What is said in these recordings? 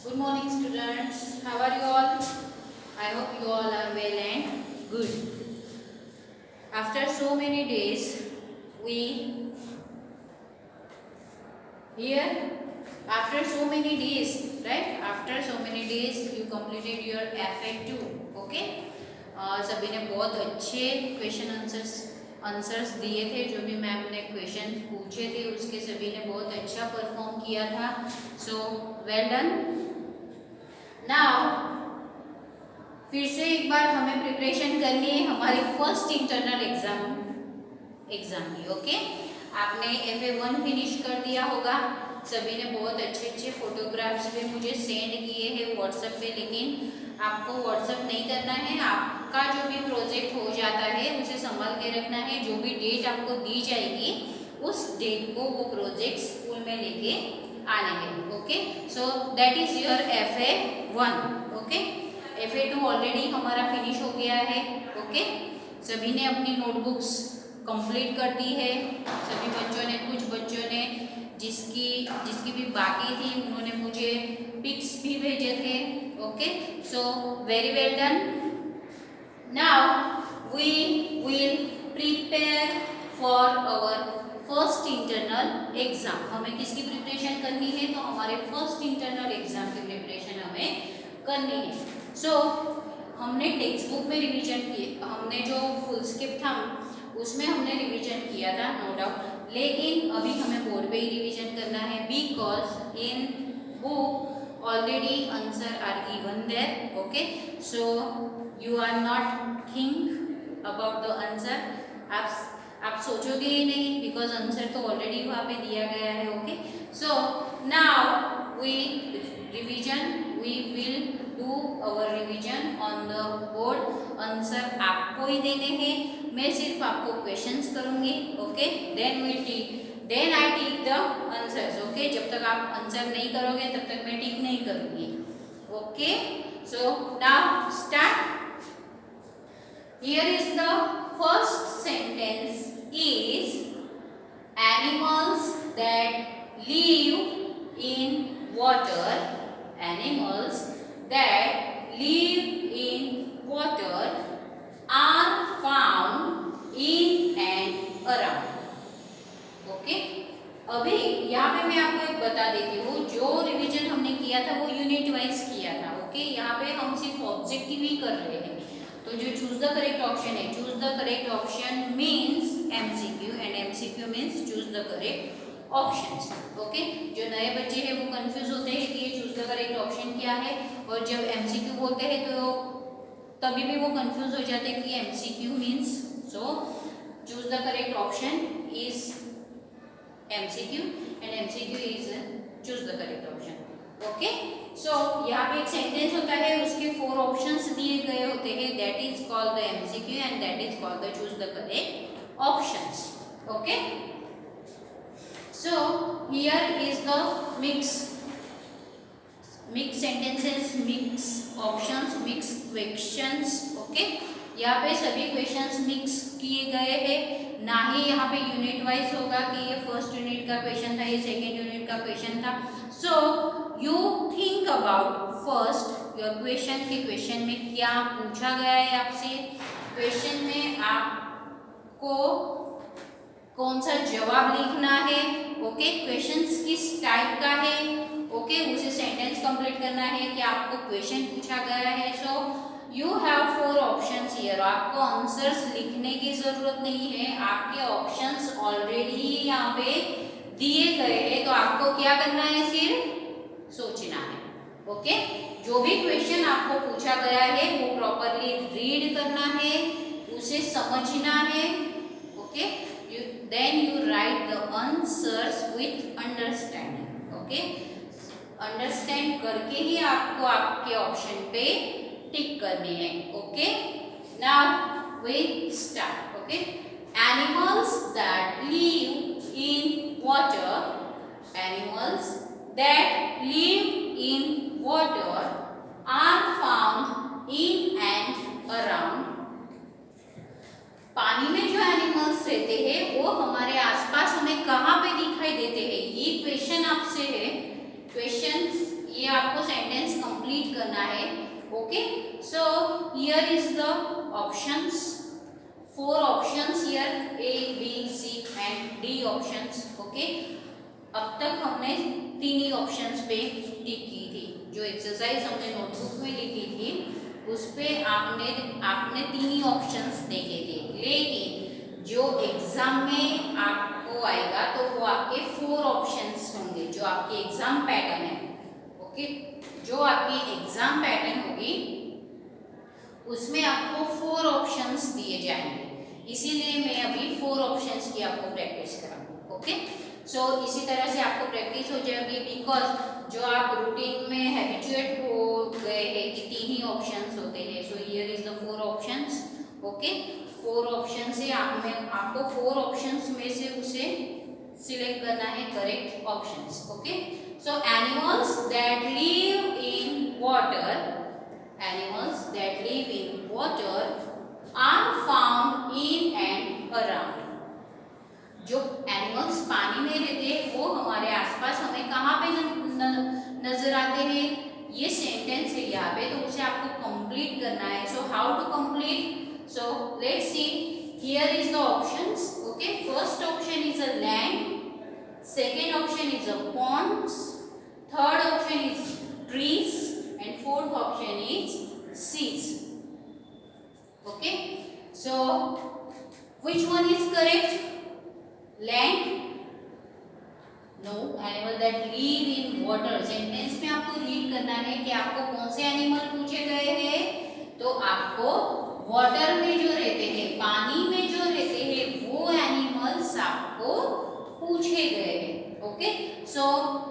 Good morning, students. How are you all? I hope you all are well and good. After so many days, we here. After so many days, right? After so many days, you completed your FA2. Okay? सभी ने बहुत अच्छे question answers दिए थे. जो भी ma'am ने question पूछे थे उसके सभी ने बहुत अच्छा परफॉर्म किया था. So well done. नाउ फिर से एक बार हमें प्रिपरेशन करनी है हमारी फर्स्ट इंटरनल एग्जाम की. ओके, आपने FA1 फिनिश कर दिया होगा. सभी ने बहुत अच्छे अच्छे फोटोग्राफ्स भी मुझे सेंड किए हैं व्हाट्सएप पे. लेकिन आपको व्हाट्सएप नहीं करना है. आपका जो भी प्रोजेक्ट हो जाता है उसे संभाल के रखना है. जो भी डेट आपको दी जाएगी उस डेट को वो प्रोजेक्ट स्कूल में लेके आने हैं. Okay, so that is your FA1. Okay, FA2 already हमारा फिनिश हो गया है. ओके, सभी ने अपनी नोटबुक्स कंप्लीट कर दी है. सभी बच्चों ने, कुछ बच्चों ने जिसकी भी बाकी थी उन्होंने मुझे पिक्स भी भेजे थे. Okay, so very well done. Now we will prepare for our first internal exam. हमें किसकी प्रिपरेशन करनी है? तो हमारे फर्स्ट इंटरनल एग्जाम की प्रिपरेशन हमें करनी है. सो हमने टेक्स्ट बुक में रिवीजन किया. हमने जो फुल स्किप था उसमें हमने रिवीजन किया था, नो डाउट. लेकिन अभी हमें बोर्ड पे ही रिवीजन करना है because in book already answer are given there. Okay, so you are not think about the answer. आप सोचोगे ही नहीं बिकॉज आंसर तो ऑलरेडी वहाँ पे दिया गया है. Okay, so now we will do our revision on the board. Answer आपको ही देने हैं, मैं सिर्फ आपको क्वेश्चंस करूंगी. Okay, then I tick the answers. Okay, जब तक आप आंसर नहीं करोगे तब तक मैं टिक नहीं करूंगी. Okay, so now start. Here is the first sentence is animals that live in water. Animals that live in water are found in and around. Okay, अभी यहाँ पे मैं आपको एक बता देती हूँ. जो रिवीजन हमने किया था वो यूनिट वाइज किया था. ओके, यहाँ पे हम सिर्फ ऑब्जेक्टिव ही कर रहे हैं. तो जो चूज द करेक्ट ऑप्शन है, choose the correct option means MCQ and MCQ means choose the correct options. Okay, जो नए बच्चे हैं वो कंफ्यूज होते हैं कि ये चूज द करेक्ट ऑप्शन क्या है, और जब MCQ बोलते हैं तो तभी भी वो कंफ्यूज हो जाते हैं कि MCQ means. So choose the correct option is MCQ and MCQ is choose the correct option. Okay, so यहाँ पे एक सेंटेंस होता है, उसके 4 ऑप्शंस दिए गए होते हैं. That is called the MCQ and that is called the choose the correct options. Okay, so here is the mix sentences, mix options, mix questions. Okay, यहाँ पे सभी क्वेश्चंस मिक्स किए गए हैं. ना ही यहाँ पे यूनिट वाइज होगा कि ये फर्स्ट यूनिट का क्वेश्चन था, ये सेकेंड यूनिट का क्वेश्चन था. So you think about first your question के क्वेश्चन में क्या पूछा गया है आपसे. क्वेश्चन में आपको कौन सा जवाब लिखना है. ओके, क्वेश्चंस किस टाइप का है. ओके, उसे सेंटेंस कंप्लीट करना है कि आपको क्वेश्चन पूछा गया है. सो यू हैव 4 ऑप्शंस हियर. आपको आंसर्स लिखने की जरूरत नहीं है, आपके ऑप्शंस ऑलरेडी यहाँ पे दिए गए हैं. तो आपको क्या करना है, सिर्फ सोचना है. ओके, जो भी क्वेश्चन आपको पूछा गया है वो प्रॉपरली रीड करना है, उसे समझना है. Okay, then you write the answers with understanding. Okay, understand करके ही आपको आपके ऑप्शन पे टिक करनी है. Okay, now we start. Okay, animals that live in water. Animals that live in water are found in and around. पानी में जो एनिमल्स रहते हैं वो हमारे आसपास हमें कहाँ पे दिखाई देते हैं. ये क्वेश्चन आपसे है. क्वेश्चन ये आपको sentence Okay, so here is the options, 4 options here, A, B, C and D options. Okay, अब तक हमने 3 ही ऑप्शंस पे टिक की थी। जो एक्सरसाइज हमने नोटबुक में लिखी थी उस पे आपने 3 ही ऑप्शंस देखे थे, लेकिन जो एग्जाम में आपको आएगा तो वो आपके 4 ऑप्शंस होंगे, जो आपकी एग्जाम पैटर्न है। ओके, जो आपकी एग्जाम पैटर्न होगी उसमें आपको 4 ऑप्शंस दिए जाएंगे, इसीलिए मैं अभी 4 ऑप्शंस की आपको प्रैक्टिस कराऊंगी। ओके, सो इसी तरह से आपको प्रैक्टिस हो जाएगी, बिकॉज जो आप रूटीन में हैबिचुएट हो गए हैं कि 3 ही ऑप्शंस होते हैं। So here is the 4 options. Okay, 4 option से आपको 4 ऑप्शंस में से उसे सिलेक्ट करना है correct options. Okay, so animals that live in water, animals that live in water are found in and around. जो एनिमल्स पानी में रहते हैं वो हमारे आसपास हमें कहाँ पे नजर आते हैं, ये सेंटेंस है यहाँ पे, तो उसे आपको कंप्लीट करना है। So how to complete, so let's see, here is the options. Okay, first option is a land, second option is a ponds, third option is trees and fourth option is seas. Okay, so which one is correct? Land? No, animal that live in water. Sentence में आपको read करना है कि आपको कौन से animal पूछे गए हैं, तो आपको वाटर में जो रहते हैं, पानी में जो रहते हैं, वो एनिमल्स आपको पूछे गए हैं। Okay, so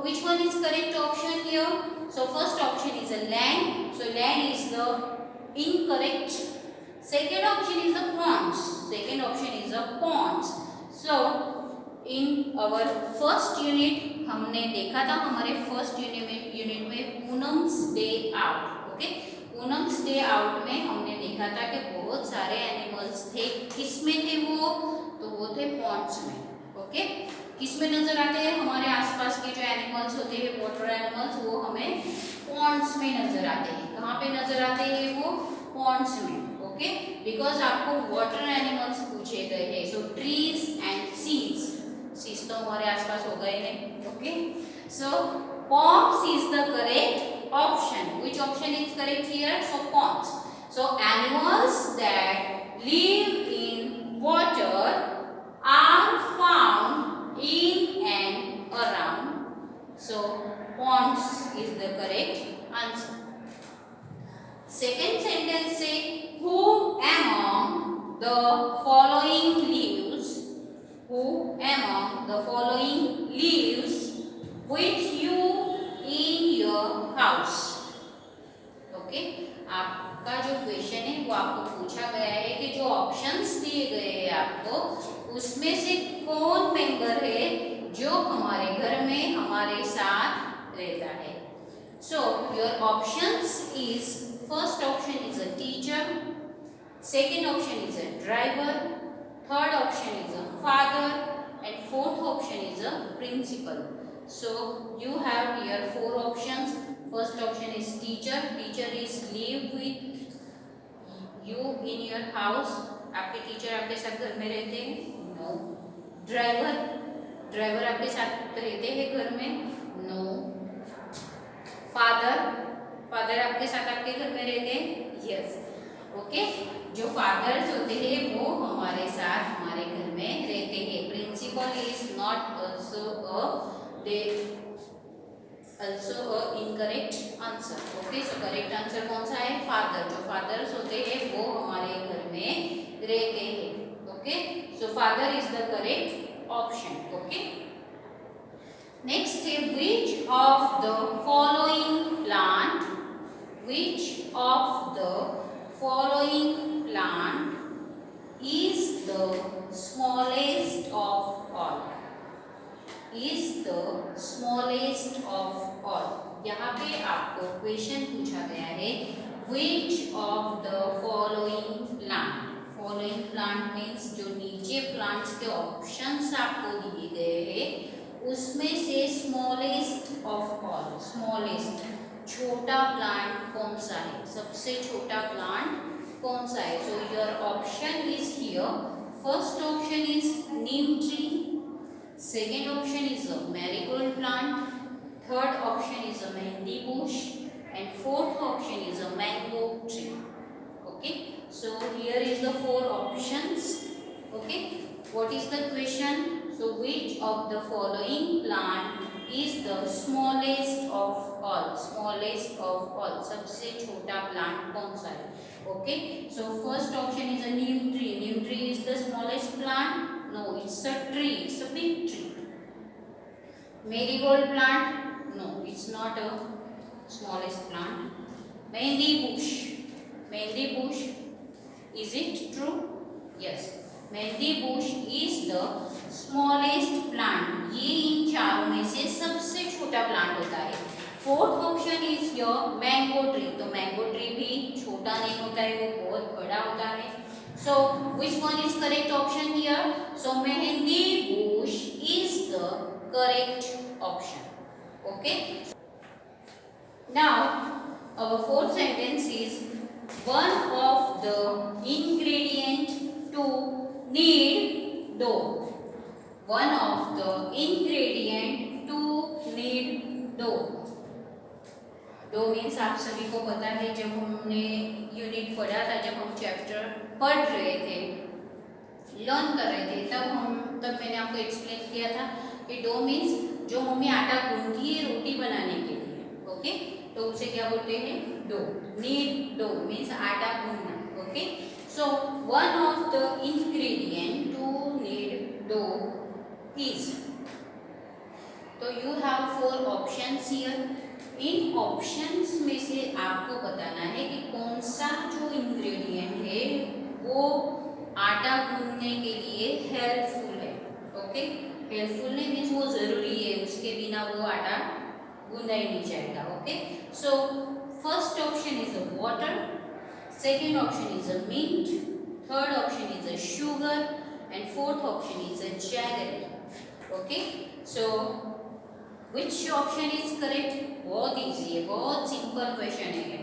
which one is correct option here? So first option is a land. So land is the incorrect. Second option is the ponds. Second option is the ponds. So in our first unit हमने देखा था, हमारे first unit में Poonam's day out. Okay, Poonam's day out में हमने देखा था कि बहुत सारे एनिमल्स थे। किसमें थे वो, तो वो थे पॉन्ड्स में। ओके, किसमें नजर आते हैं, हमारे आसपास के जो एनिमल्स होते हैं वाटर एनिमल्स, वो हमें पॉन्ड्स में नजर आते हैं। कहाँ पे नजर आते हैं वो, पॉन्ड्स में। ओके, बिकॉज आपको वाटर एनिमल्स पूछे गए हैं। So trees and seas, seas तो हमारे आसपास हो गए हैं। Okay, so ponds is the correct option. Which option is correct here, so ponds. So animals that live in water are found in and around. So ponds is the correct answer. Second sentence say, who among the following leaves, who among the following lives with you in your house. Okay, आपका जो question है वो आपको पूछा गया है कि जो ऑप्शंस दिए गए हैं आपको, उसमें से कौन मेंबर है जो हमारे घर में हमारे साथ रहता है। So your options is, first option is a teacher, second option is a driver, third option is a father and fourth option is a principal. So you have here 4 options. First option is teacher, teacher is live with you in your house, आपके teacher आपके साथ घर में रहते हैं। No. Driver, driver आपके साथ रहते हैं घर में। नो। फादर, फादर आपके साथ आपके घर में रहते हैं। यस। ओके, जो फादर्स होते हैं वो हमारे साथ हमारे घर में रहते हैं। Principal is not also a incorrect answer. Okay, so correct answer कौन सा है, फादर। जो फादर्स होते हैं वो हमारे घर में रहते हैं। Okay, so father is the correct option. Okay, next is, which of the following plant, which of the following plant is the smallest of all, is the smallest of all. यहाँ पे आपको क्वेश्चन पूछा गया है, which of the following plant, following plant means जो नीचे plants के options आपको दिए गए हैं उसमें से स्मॉलेस्ट ऑफ ऑल, स्मॉलेस्ट छोटा प्लांट कौन सा है, सबसे छोटा प्लांट कौन सा है? So your option is here. First option is Neem tree, second option is a marigold plant, third option is a mehndi Bush, and fourth option is a mango tree. Okay, so here is the four options. Okay, what is the question? So which of the following plant is the smallest of all? Smallest of all, सबसे छोटा plant कौन सा है? Okay, so first option is a neem tree. Neem tree is the smallest plant? No, it's a tree, it's a big tree. Marigold plant? No, it's not a smallest plant. Mehendi bush. Mehendi bush. Is it true? Yes. Mehendi bush is the smallest plant. ये इन चारों में से सबसे छोटा plant होता है. Fourth option is your mango tree. तो mango tree भी छोटा नहीं होता है, वो बहुत बड़ा होता है. So which one is correct option here? So mehendi bush is the correct option. Okay. Now, our fourth sentence is one of the ingredient to knead dough. One of the ingredient to knead dough. Dough means आप सभी को पता है, जब हमने unit पढ़ा था, जब हम चैप्टर पढ़ रहे थे, लर्न कर रहे थे, तब मैंने आपको एक्सप्लेन किया था कि डो मीन्स जो मम्मी आटा गूंथती है रोटी बनाने के लिए. ओके, तो उसे क्या बोलते हैं? डो. नीड डो मीन्स आटा गूंथना. Okay, so one of the ingredient to need dough is. तो you have four options here. इन ऑप्शंस में से आपको बताना है कि कौन सा जो इंग्रेडिएंट है वो आटा गूंथने के लिए हेल्पफुल है. ओके, हेल्पफुल नहीं मीन्स वो जरूरी है, उसके बिना वो आटा गूंदा ही नहीं जाएगा. Okay, so first option is a water, second option is a meat, third option is a sugar and fourth option is a jaggery. Okay, so which option is correct? बहुत इजी है, बहुत सिंपल क्वेश्चन है.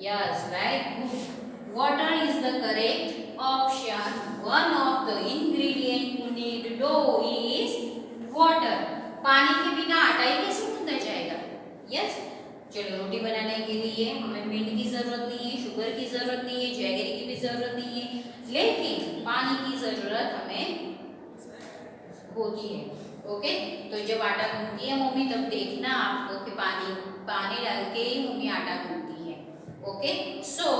Yes, very good. Water is the correct option. One of the ingredient to need dough is water. पानी के बिना आटा ही कैसे गूंदा जाएगा? यस, चलो रोटी बनाने के लिए हमें मीट की जरूरत नहीं है, शुगर की जरूरत नहीं है, जैगरी की भी जरूरत नहीं है, लेकिन पानी की जरूरत हमें होती है. ओके, तो जब आटा गूंथती है मम्मी, तब देखना आपको कि पानी डाल के ही मम्मी आटा गूंथती है. Okay, so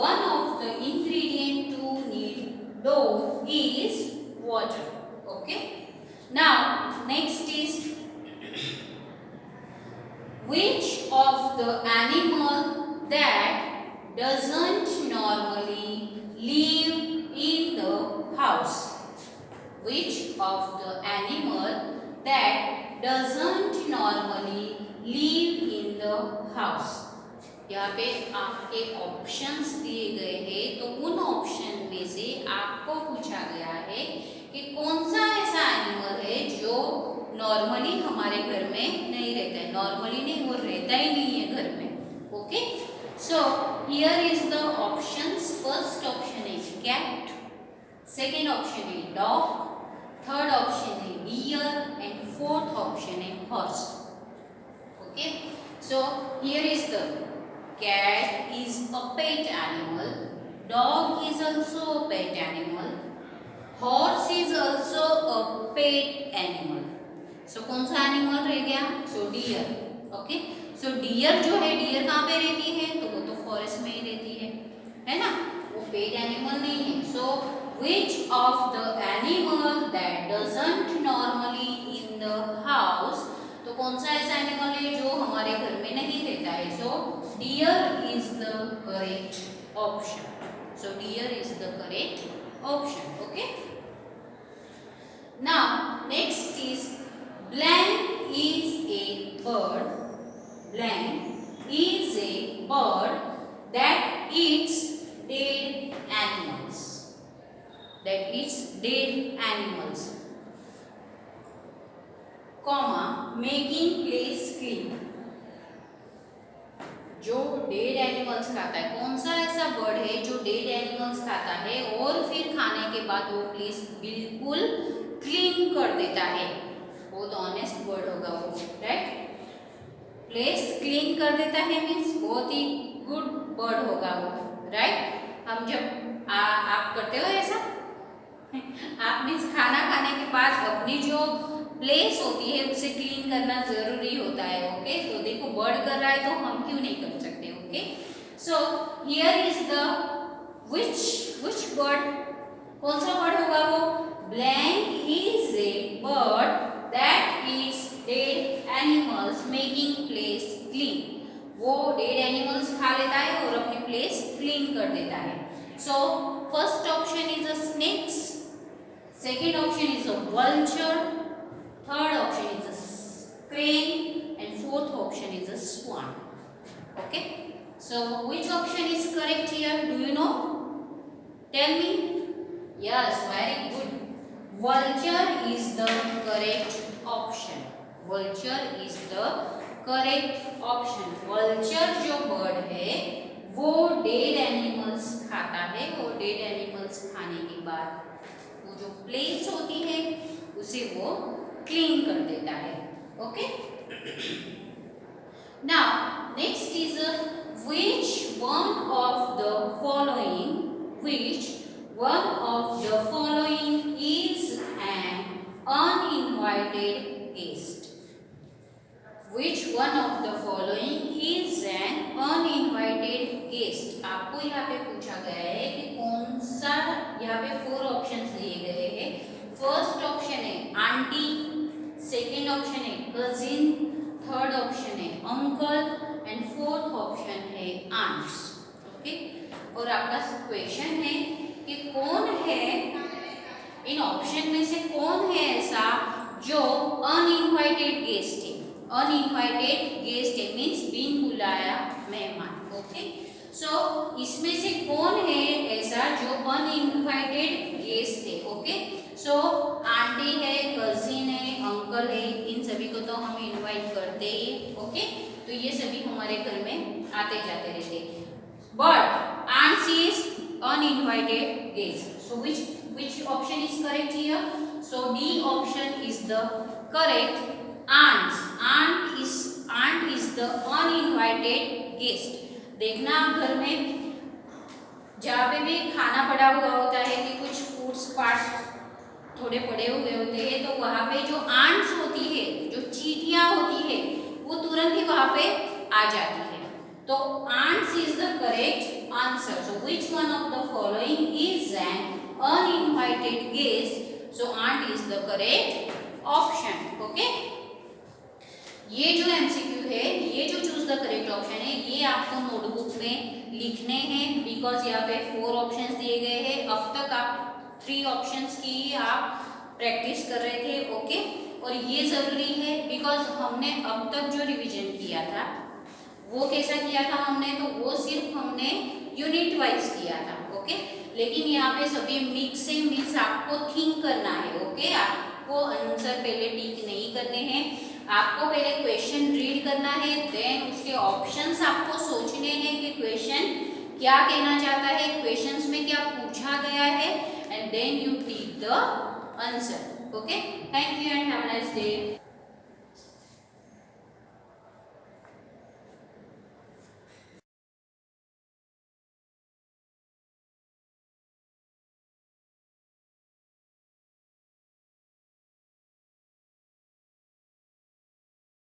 one of the ingredient to need dough is water. Okay, now next is which of the animal that doesn't normally live in the house? Which of the animal that doesn't normally live in the house? यहाँ पे आपके options दिए गए हैं, तो उन option में से आपको पूछा गया है कि कौन सा ऐसा एनिमल है जो नॉर्मली हमारे घर में नहीं रहता है. नॉर्मली नहीं, वो रहता ही नहीं है घर में. Okay, so here is the options. First option है कैट, सेकेंड ऑप्शन है डॉग, थर्ड ऑप्शन है डियर एंड फोर्थ ऑप्शन है horse. Okay, so here is the cat is a pet animal, dog is also a pet animal, horse is also a pet animal. So कौन सा animal रह गया? So deer. Okay, so deer जो है, dear कहाँ पे रहती है? तो वो तो फॉरेस्ट में ही रहती है ना, वो पेट एनिमल नहीं है. सो which of the animal that doesn't normally in the house? तो कौन सा ऐसा एनिमल है जो हमारे घर में नहीं रहता है? So deer is the correct option. So deer is the correct option. Okay, now next is blank is a bird. Blank is a bird that eats dead animals. That eats dead animals. Comma, making place clean. जो dead animals खाता है, कौन सा ऐसा bird है जो dead animals खाता है और फिर खाने के बाद वो प्लेस बिल्कुल क्लीन कर देता है, बहुत ऑनेस्ट बर्ड होगा वो, राइट। प्लेस क्लीन कर देता है मीन्स बहुत ही गुड बर्ड होगा वो, राइट। हम जब आप करते हो ऐसा आप मीन्स खाना खाने के बाद अपनी जो प्लेस होती है उसे क्लीन करना जरूरी होता है, ओके। तो देखो बर्ड कर रहा है तो हम क्यों नहीं कर सकते, okay. So here is the which bird, कौन सा बर्ड होगा वो, blank is a bird that is dead animals making place clean, वो डेड एनिमल्स खा लेता है और अपनी प्लेस क्लीन कर देता है। So first option is a snakes, second option is a vulture, third option is a crane, and fourth option is a swan, okay. So which option is correct here, do you know, tell me? Yes, very good, vulture is the correct option, vulture is the correct option। vulture जो bird है वो dead animals खाता है और dead animals खाने के बाद वो जो प्लेस होती है उसे वो क्लीन कर देता है, okay. Now next is which one of the following is an uninvited guest, which one of the following is an uninvited guest। आपको यहाँ पे पूछा गया है कि कौन सा, यहाँ पे 4 ऑप्शंस दिए गए हैं। फर्स्ट ऑप्शन है आंटी, सेकेंड ऑप्शन है कजिन, थर्ड ऑप्शन है अंकल एंड फोर्थ ऑप्शन है आंट्स, ओके। और आपका क्वेश्चन है कि कौन है इन ऑप्शन में से, कौन है ऐसा जो अनइनवाइटेड गेस्ट है, अनइनवाइटेड गेस्ट है मीन्स बिन बुलाया मेहमान, ओके। सो इसमें से कौन है ऐसा जो अनइनवाइटेड गेस्ट है, ओके। सो आंटी है, कजिन है, अंकल है, इन सभी को तो हम इनवाइट करते ही, ओके। तो ये सभी हमारे घर में आते जाते रहते, but ants is uninvited guest. So which option is correct here? So D option is the correct, aunts, aunt is the uninvited guest। देखना घर में जहाँ पे भी खाना पड़ा हुआ होता है कि कुछ फूड्स पार्ट्स थोड़े पड़े हुए होते हैं तो वहाँ पे जो आंट्स होती है, जो चींटियाँ होती है, वो तुरंत ही वहाँ पे आ जाती है। तो ants is the correct answer. So which one of the following is an uninvited guest? So aunt is the correct option, okay। ये जो MCQ है, ये जो चूज द करेक्ट ऑप्शन है, ये आपको नोटबुक में लिखने हैं बिकॉज यहाँ पे 4 ऑप्शंस दिए गए हैं। अब तक आप 3 ऑप्शंस की आप प्रैक्टिस कर रहे थे, ओके। और ये जरूरी है बिकॉज हमने अब तक जो रिवीजन किया था वो कैसा किया था हमने, तो वो सिर्फ हमने यूनिट वाइज किया था, ओके। लेकिन यहाँ पे सभी मिक्स से मिक्स आपको थिंक करना है, ओके। आपको आंसर पहले टिक नहीं करने हैं, आपको पहले क्वेश्चन रीड करना है, देन उसके ऑप्शंस आपको सोचने हैं कि क्वेश्चन क्या कहना चाहता है, क्वेश्चंस में क्या पूछा गया है, and then you tick the answer, okay. Thank you and have a nice day.